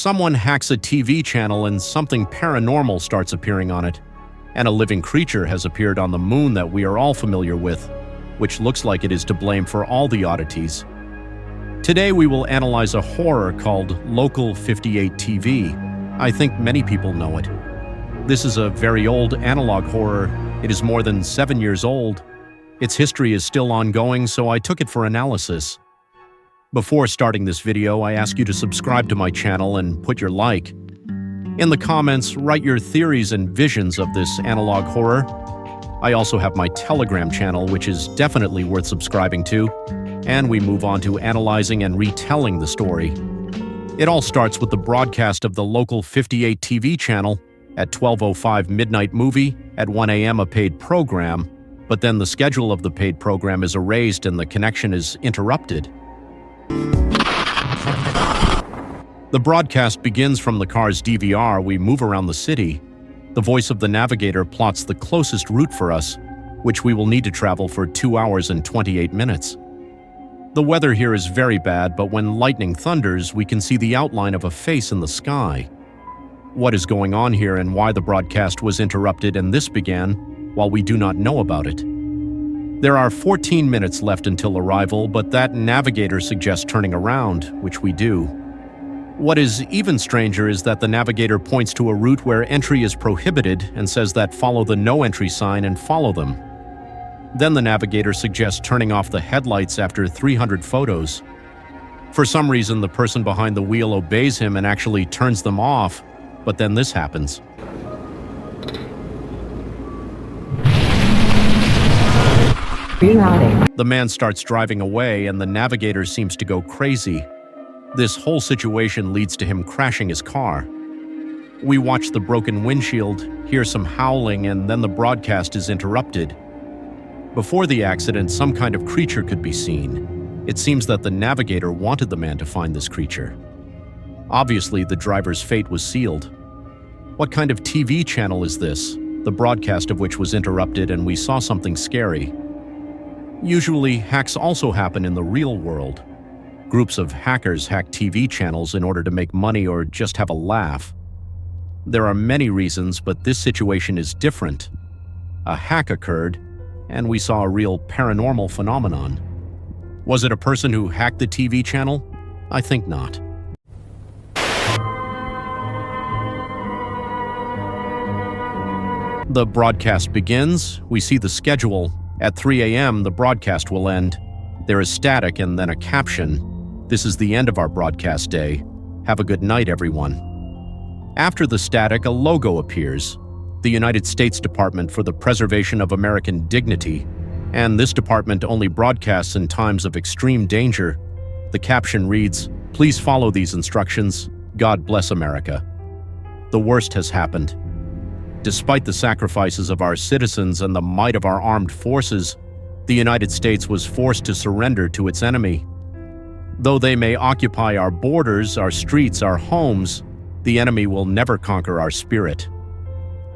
Someone hacks a TV channel and something paranormal starts appearing on it. And a living creature has appeared on the moon that we are all familiar with, which looks like it is to blame for all the oddities. Today we will analyze a horror called Local 58 TV. I think many people know it. This is a very old analog horror. It is more than 7 years old. Its history is still ongoing, so I took it for analysis. Before starting this video, I ask you to subscribe to my channel and put your like. In the comments, write your theories and visions of this analog horror. I also have my Telegram channel, which is definitely worth subscribing to, and we move on to analyzing and retelling the story. It all starts with the broadcast of the Local 58 TV channel at 12:05 Midnight Movie, at 1 a.m. a paid program, but then the schedule of the paid program is erased and the connection is interrupted. The broadcast begins from the car's DVR. We move around the city. The voice of the navigator plots the closest route for us, which we will need to travel for 2 hours and 28 minutes. The weather here is very bad, but when lightning thunders, we can see the outline of a face in the sky. What is going on here and why the broadcast was interrupted and this began, while we do not know about it. There are 14 minutes left until arrival, but that navigator suggests turning around, which we do. What is even stranger is that the navigator points to a route where entry is prohibited and says that follow the no entry sign and follow them. Then the navigator suggests turning off the headlights after 300 photos. For some reason, the person behind the wheel obeys him and actually turns them off, but then this happens. Rerouting. The man starts driving away and the navigator seems to go crazy. This whole situation leads to him crashing his car. We watch the broken windshield, hear some howling, and then the broadcast is interrupted. Before the accident, some kind of creature could be seen. It seems that the navigator wanted the man to find this creature. Obviously, the driver's fate was sealed. What kind of TV channel is this? The broadcast of which was interrupted and we saw something scary. Usually, hacks also happen in the real world. Groups of hackers hack TV channels in order to make money or just have a laugh. There are many reasons, but this situation is different. A hack occurred, and we saw a real paranormal phenomenon. Was it a person who hacked the TV channel? I think not. The broadcast begins. We see the schedule. At 3 a.m., the broadcast will end. There is static and then a caption. This is the end of our broadcast day. Have a good night, everyone. After the static, a logo appears. The United States Department for the Preservation of American Dignity. And this department only broadcasts in times of extreme danger. The caption reads, "Please follow these instructions. God bless America." The worst has happened. Despite the sacrifices of our citizens and the might of our armed forces, the United States was forced to surrender to its enemy. Though they may occupy our borders, our streets, our homes, the enemy will never conquer our spirit.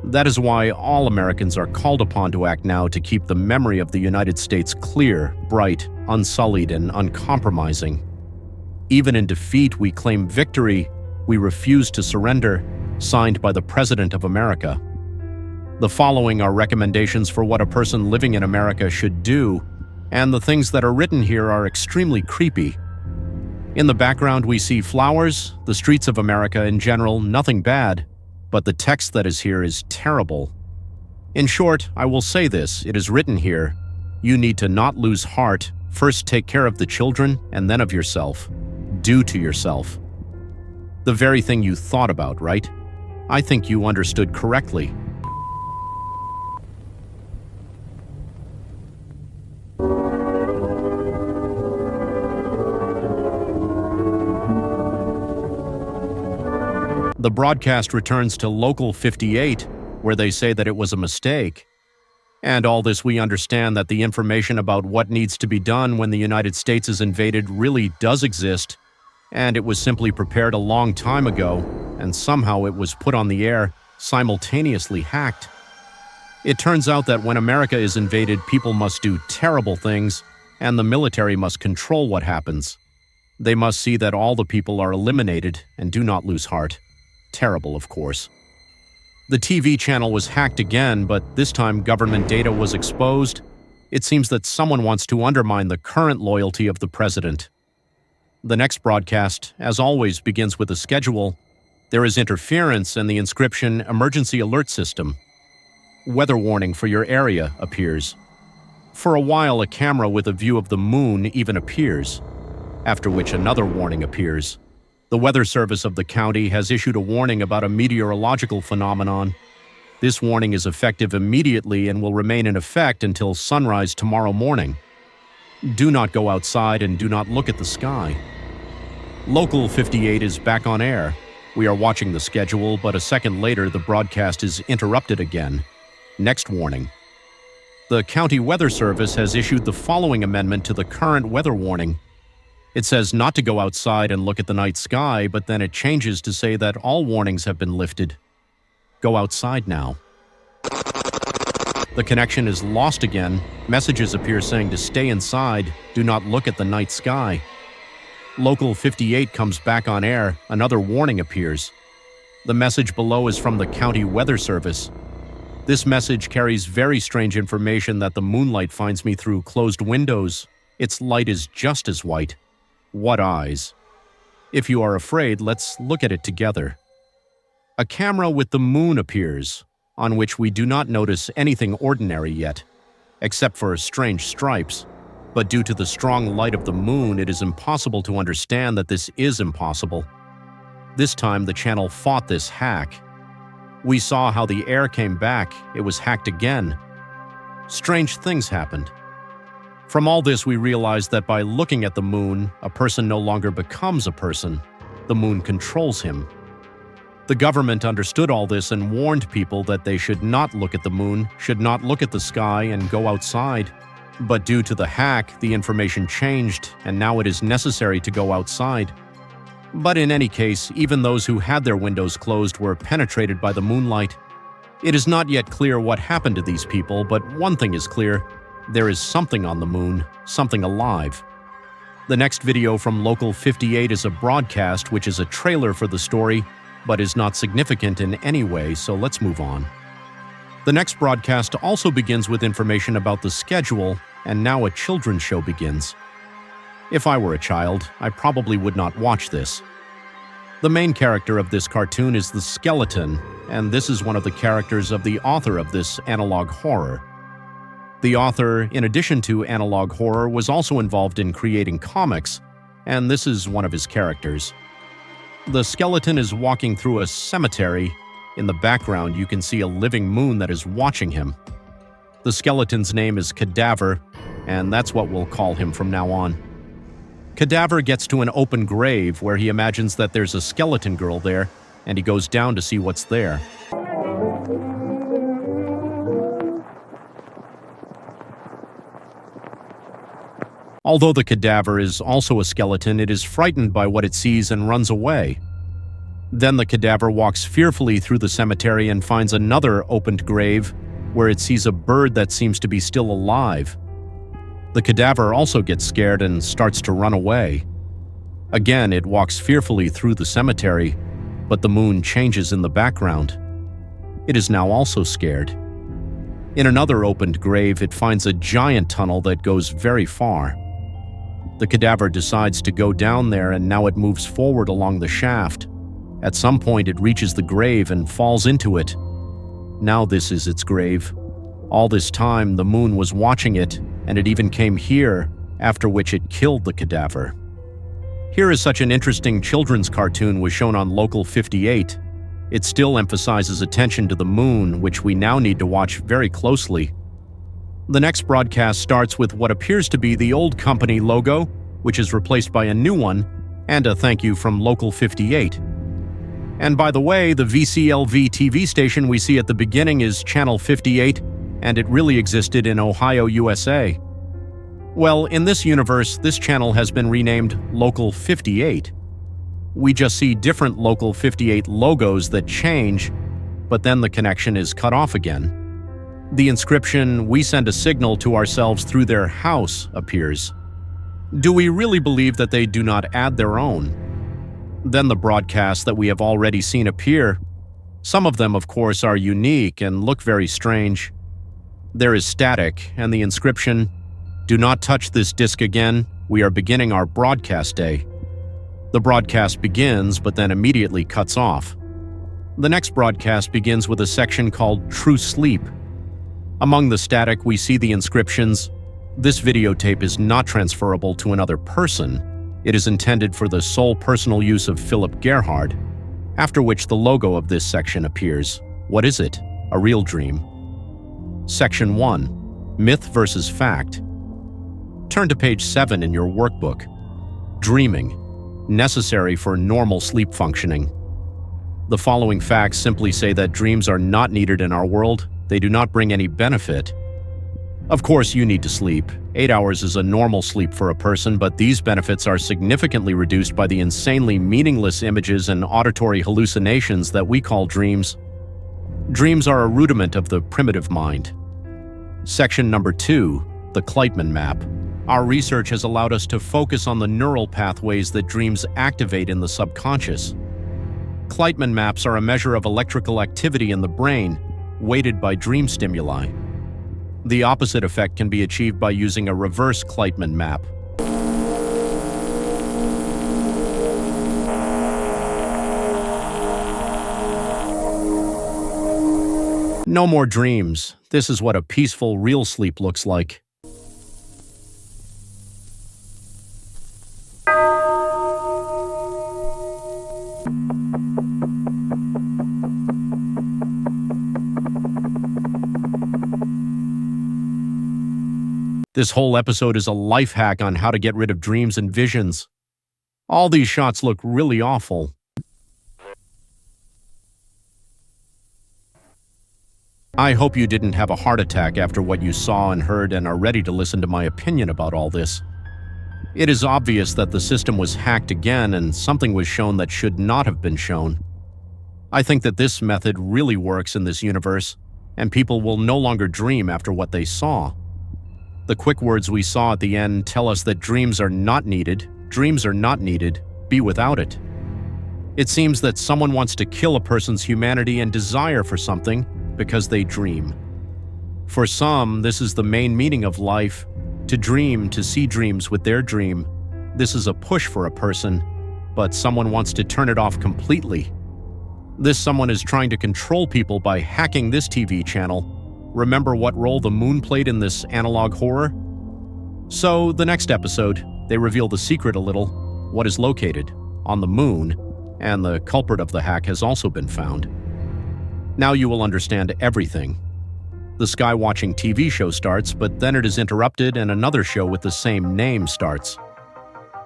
That is why all Americans are called upon to act now to keep the memory of the United States clear, bright, unsullied, and uncompromising. Even in defeat, we claim victory. We refuse to surrender, signed by the President of America. The following are recommendations for what a person living in America should do, and the things that are written here are extremely creepy. In the background, we see flowers, the streets of America in general, nothing bad, but the text that is here is terrible. In short, I will say this, it is written here, you need to not lose heart, first take care of the children and then of yourself. Do to yourself. The very thing you thought about, right? I think you understood correctly. The broadcast returns to Local 58, where they say that it was a mistake. And all this we understand that the information about what needs to be done when the United States is invaded really does exist, and it was simply prepared a long time ago, and somehow it was put on the air, simultaneously hacked. It turns out that when America is invaded, people must do terrible things, and the military must control what happens. They must see that all the people are eliminated and do not lose heart. Terrible, of course. The TV channel was hacked again, but this time government data was exposed. It seems that someone wants to undermine the current loyalty of the president. The next broadcast, as always, begins with a schedule. There is interference and the inscription "Emergency Alert System." Weather warning for your area appears. For a while, a camera with a view of the moon even appears, after which another warning appears. The Weather Service of the county has issued a warning about a meteorological phenomenon. This warning is effective immediately and will remain in effect until sunrise tomorrow morning. Do not go outside and do not look at the sky. Local 58 is back on air. We are watching the schedule, but a second later the broadcast is interrupted again. Next warning. The County Weather Service has issued the following amendment to the current weather warning. It says not to go outside and look at the night sky, but then it changes to say that all warnings have been lifted. Go outside now. The connection is lost again. Messages appear saying to stay inside, do not look at the night sky. Local 58 comes back on air. Another warning appears. The message below is from the County Weather Service. This message carries very strange information that the moonlight finds me through closed windows. Its light is just as white. What eyes? If you are afraid, let's look at it together. A camera with the moon appears, on which we do not notice anything ordinary yet, except for strange stripes. But due to the strong light of the moon, it is impossible to understand that this is impossible. This time, the channel fought this hack. We saw how the air came back. It was hacked again. Strange things happened. From all this, we realized that by looking at the moon, a person no longer becomes a person. The moon controls him. The government understood all this and warned people that they should not look at the moon, should not look at the sky, and go outside. But due to the hack, the information changed, and now it is necessary to go outside. But in any case, even those who had their windows closed were penetrated by the moonlight. It is not yet clear what happened to these people, but one thing is clear. There is something on the moon, something alive. The next video from Local 58 is a broadcast, which is a trailer for the story, but is not significant in any way, so let's move on. The next broadcast also begins with information about the schedule, and now a children's show begins. If I were a child, I probably would not watch this. The main character of this cartoon is the skeleton, and this is one of the characters of the author of this analog horror. The author, in addition to analog horror, was also involved in creating comics, and this is one of his characters. The skeleton is walking through a cemetery. In the background, you can see a living moon that is watching him. The skeleton's name is Cadaver, and that's what we'll call him from now on. Cadaver gets to an open grave where he imagines that there's a skeleton girl there, and he goes down to see what's there. Although the cadaver is also a skeleton, it is frightened by what it sees and runs away. Then the cadaver walks fearfully through the cemetery and finds another opened grave where it sees a bird that seems to be still alive. The cadaver also gets scared and starts to run away. Again, it walks fearfully through the cemetery, but the moon changes in the background. It is now also scared. In another opened grave, it finds a giant tunnel that goes very far. The cadaver decides to go down there, and now it moves forward along the shaft. At some point, it reaches the grave and falls into it. Now this is its grave. All this time, the moon was watching it, and it even came here, after which it killed the cadaver. Here is such an interesting children's cartoon was shown on Local 58. It still emphasizes attention to the moon, which we now need to watch very closely. The next broadcast starts with what appears to be the old company logo, which is replaced by a new one, and a thank you from Local 58. And by the way, the VCLV TV station we see at the beginning is Channel 58, and it really existed in Ohio, USA. Well, in this universe, this channel has been renamed Local 58. We just see different Local 58 logos that change, but then the connection is cut off again. The inscription, "We send a signal to ourselves through their house," appears. Do we really believe that they do not add their own? Then the broadcasts that we have already seen appear. Some of them, of course, are unique and look very strange. There is static and the inscription, "Do not touch this disc again. We are beginning our broadcast day." The broadcast begins, but then immediately cuts off. The next broadcast begins with a section called True Sleep. Among the static, we see the inscriptions, "This videotape is not transferable to another person. It is intended for the sole personal use of Philip Gerhard," after which the logo of this section appears. What is it? A real dream. Section 1. Myth versus Fact. Turn to page 7 in your workbook. Dreaming. Necessary for normal sleep functioning. The following facts simply say that dreams are not needed in our world. They do not bring any benefit. Of course, you need to sleep. 8 hours is a normal sleep for a person, but these benefits are significantly reduced by the insanely meaningless images and auditory hallucinations that we call dreams. Dreams are a rudiment of the primitive mind. Section number 2, the Kleitman map. Our research has allowed us to focus on the neural pathways that dreams activate in the subconscious. Kleitman maps are a measure of electrical activity in the brain, weighted by dream stimuli. The opposite effect can be achieved by using a reverse Kleitman map. No more dreams. This is what a peaceful, real sleep looks like. This whole episode is a life hack on how to get rid of dreams and visions. All these shots look really awful. I hope you didn't have a heart attack after what you saw and heard and are ready to listen to my opinion about all this. It is obvious that the system was hacked again and something was shown that should not have been shown. I think that this method really works in this universe, and people will no longer dream after what they saw. The quick words we saw at the end tell us that dreams are not needed, be without it. It seems that someone wants to kill a person's humanity and desire for something because they dream. For some, this is the main meaning of life, to dream, to see dreams with their dream. This is a push for a person, but someone wants to turn it off completely. This someone is trying to control people by hacking this TV channel. Remember what role the moon played in this analog horror? So, the next episode, they reveal the secret a little, what is located on the moon, and the culprit of the hack has also been found. Now you will understand everything. The sky-watching TV show starts, but then it is interrupted and another show with the same name starts.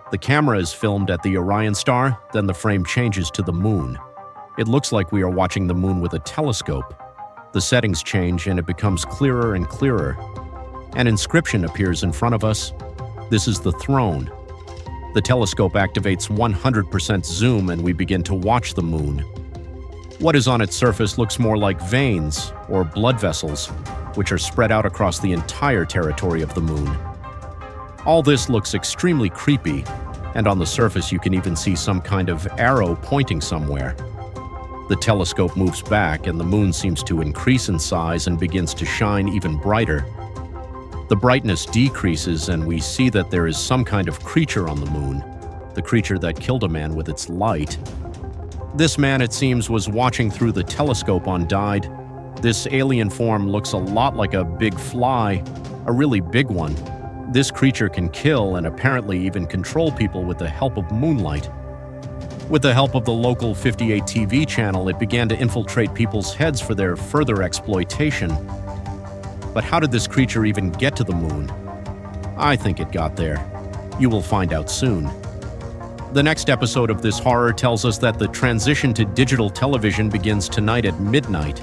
The camera is filmed at the Orion star, then the frame changes to the moon. It looks like we are watching the moon with a telescope. The settings change and it becomes clearer and clearer. An inscription appears in front of us. This is the throne. The telescope activates 100% zoom and we begin to watch the moon. What is on its surface looks more like veins or blood vessels, which are spread out across the entire territory of the moon. All this looks extremely creepy, and on the surface you can even see some kind of arrow pointing somewhere. The telescope moves back and the moon seems to increase in size and begins to shine even brighter. The brightness decreases and we see that there is some kind of creature on the moon, the creature that killed a man with its light. This man, it seems, was watching through the telescope undyed. This alien form looks a lot like a big fly, a really big one. This creature can kill and apparently even control people with the help of moonlight. With the help of the local 58 TV channel, it began to infiltrate people's heads for their further exploitation. But how did this creature even get to the moon? I think it got there. You will find out soon. The next episode of this horror tells us that the transition to digital television begins tonight at midnight.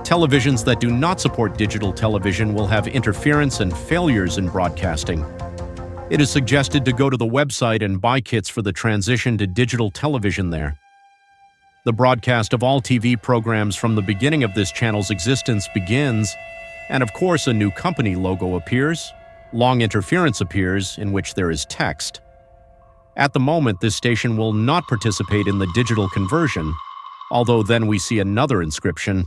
Televisions that do not support digital television will have interference and failures in broadcasting. It is suggested to go to the website and buy kits for the transition to digital television there. The broadcast of all TV programs from the beginning of this channel's existence begins, and of course a new company logo appears. Long interference appears, in which there is text. At the moment, this station will not participate in the digital conversion, although then we see another inscription.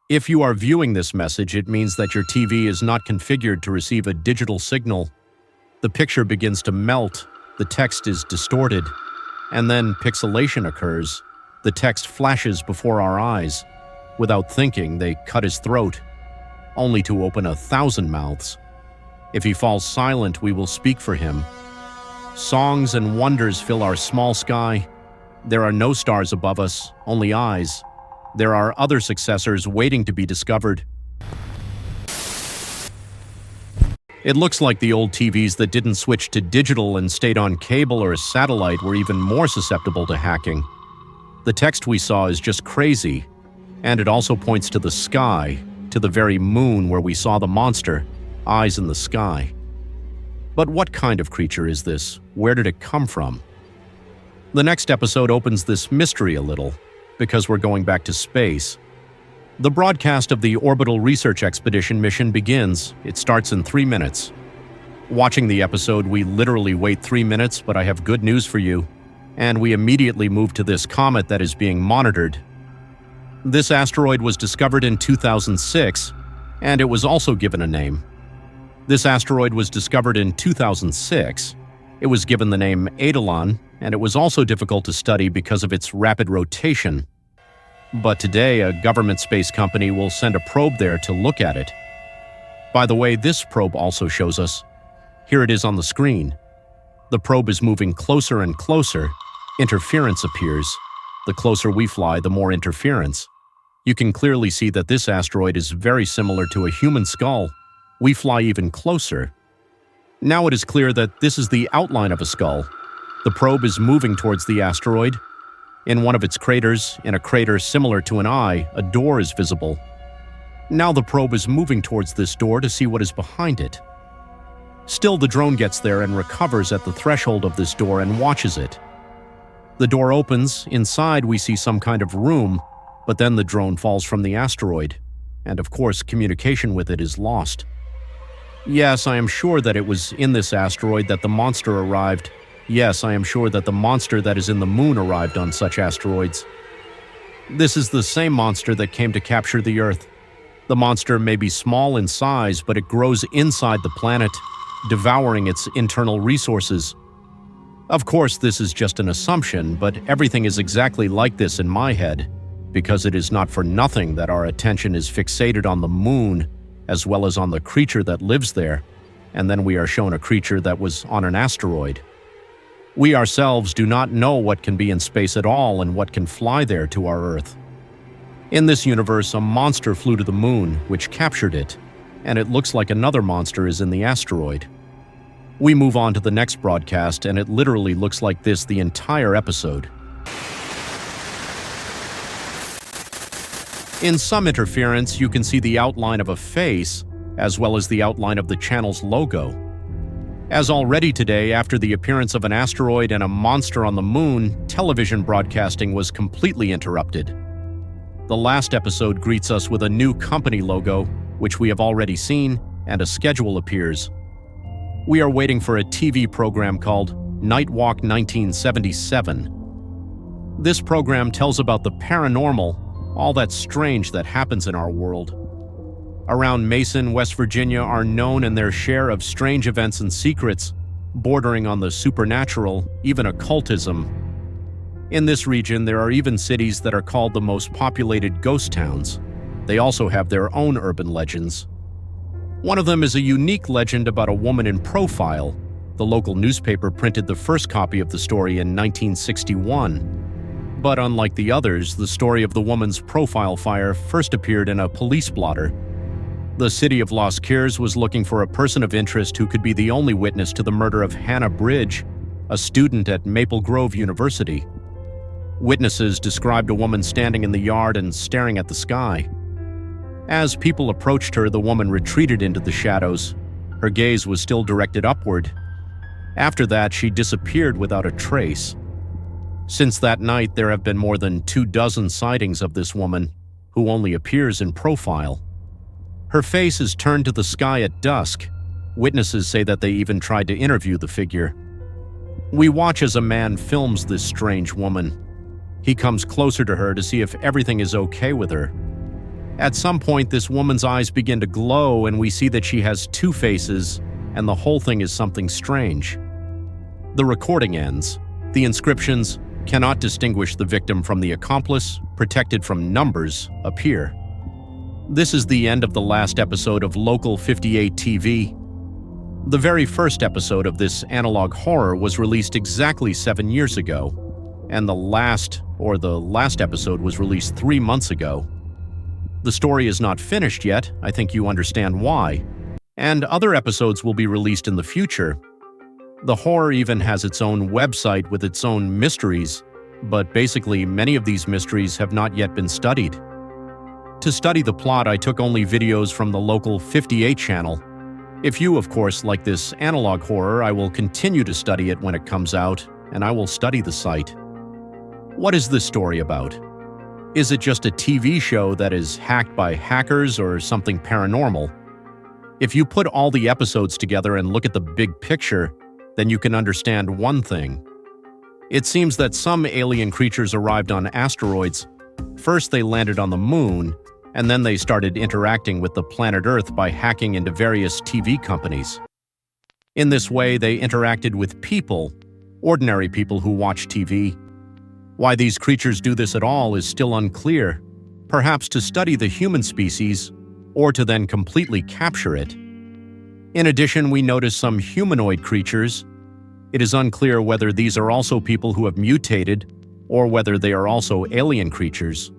If you are viewing this message, it means that your TV is not configured to receive a digital signal. The picture begins to melt, the text is distorted, and then pixelation occurs. The text flashes before our eyes. Without thinking, they cut his throat, only to open 1,000 mouths. If he falls silent, we will speak for him. Songs and wonders fill our small sky. There are no stars above us, only eyes. There are other successors waiting to be discovered. It looks like the old TVs that didn't switch to digital and stayed on cable or satellite were even more susceptible to hacking. The text we saw is just crazy, and it also points to the sky, to the very moon where we saw the monster, eyes in the sky. But what kind of creature is this? Where did it come from? The next episode opens this mystery a little, because we're going back to space. The broadcast of the Orbital Research Expedition mission begins. It starts in 3 minutes. Watching the episode, we literally wait 3 minutes, but I have good news for you. And we immediately move to this comet that is being monitored. This asteroid was discovered in 2006, and it was also given a name. This asteroid was discovered in 2006. It was given the name Eidolon, and it was also difficult to study because of its rapid rotation. But today, a government space company will send a probe there to look at it. By the way, this probe also shows us. Here it is on the screen. The probe is moving closer and closer. Interference appears. The closer we fly, the more interference. You can clearly see that this asteroid is very similar to a human skull. We fly even closer. Now it is clear that this is the outline of a skull. The probe is moving towards the asteroid. In one of its craters, in a crater similar to an eye, a door is visible. Now the probe is moving towards this door to see what is behind it. Still, the drone gets there and recovers at the threshold of this door and watches it. The door opens. Inside, we see some kind of room, but then the drone falls from the asteroid, and of course, communication with it is lost. Yes, I am sure that it was in this asteroid that the monster arrived. Yes, I am sure that the monster that is in the moon arrived on such asteroids. This is the same monster that came to capture the Earth. The monster may be small in size, but it grows inside the planet, devouring its internal resources. Of course, this is just an assumption, but everything is exactly like this in my head, because it is not for nothing that our attention is fixated on the moon, as well as on the creature that lives there, and then we are shown a creature that was on an asteroid. We ourselves do not know what can be in space at all and what can fly there to our Earth. In this universe, a monster flew to the moon, which captured it, and it looks like another monster is in the asteroid. We move on to the next broadcast, and it literally looks like this the entire episode. In some interference, you can see the outline of a face, as well as the outline of the channel's logo. As already today, after the appearance of an asteroid and a monster on the moon, television broadcasting was completely interrupted. The last episode greets us with a new company logo, which we have already seen, and a schedule appears. We are waiting for a TV program called Nightwalk 1977. This program tells about the paranormal, all that strange that happens in our world. Around Mason, West Virginia are known in their share of strange events and secrets, bordering on the supernatural, even occultism. In this region, there are even cities that are called the most populated ghost towns. They also have their own urban legends. One of them is a unique legend about a woman in profile. The local newspaper printed the first copy of the story in 1961. But unlike the others, the story of the woman's profile fire first appeared in a police blotter. The city of Los Cures was looking for a person of interest who could be the only witness to the murder of Hannah Bridge, a student at Maple Grove University. Witnesses described a woman standing in the yard and staring at the sky. As people approached her, the woman retreated into the shadows. Her gaze was still directed upward. After that, she disappeared without a trace. Since that night, there have been more than 24 sightings of this woman, who only appears in profile. Her face is turned to the sky at dusk. Witnesses say that they even tried to interview the figure. We watch as a man films this strange woman. He comes closer to her to see if everything is okay with her. At some point, this woman's eyes begin to glow and we see that she has two faces, and the whole thing is something strange. The recording ends. The inscriptions, "Cannot distinguish the victim from the accomplice, protected from numbers," appear. This is the end of the last episode of Local 58 TV. The very first episode of this analog horror was released exactly 7 years ago, and the last episode was released 3 months ago. The story is not finished yet, I think you understand why, and other episodes will be released in the future. The horror even has its own website with its own mysteries, but basically many of these mysteries have not yet been studied. To study the plot, I took only videos from the Local 58 channel. If you, of course, like this analog horror, I will continue to study it when it comes out, and I will study the site. What is this story about? Is it just a TV show that is hacked by hackers or something paranormal? If you put all the episodes together and look at the big picture, then you can understand one thing. It seems that some alien creatures arrived on asteroids. First they landed on the moon, and then they started interacting with the planet Earth by hacking into various TV companies. In this way, they interacted with people, ordinary people who watch TV. Why these creatures do this at all is still unclear, perhaps to study the human species, or to then completely capture it. In addition, we notice some humanoid creatures. It is unclear whether these are also people who have mutated, or whether they are also alien creatures.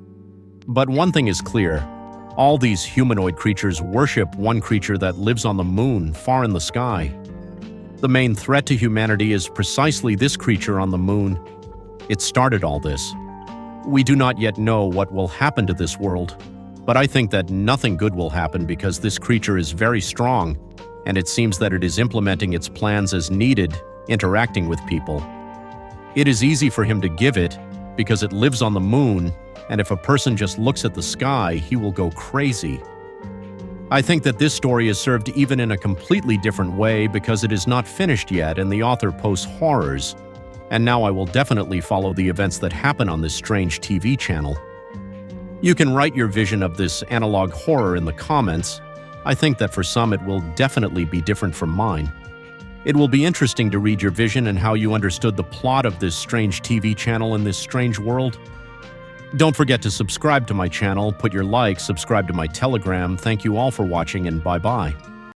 But one thing is clear, all these humanoid creatures worship one creature that lives on the moon, far in the sky. The main threat to humanity is precisely this creature on the moon. It started all this. We do not yet know what will happen to this world, but I think that nothing good will happen because this creature is very strong, and it seems that it is implementing its plans as needed, interacting with people. It is easy for him to give it, because it lives on the moon, and if a person just looks at the sky, he will go crazy. I think that this story is served even in a completely different way because it is not finished yet and the author posts horrors, and now I will definitely follow the events that happen on this strange TV channel. You can write your vision of this analog horror in the comments. I think that for some it will definitely be different from mine. It will be interesting to read your vision and how you understood the plot of this strange TV channel in this strange world. Don't forget to subscribe to my channel, put your like, subscribe to my Telegram. Thank you all for watching, and bye-bye.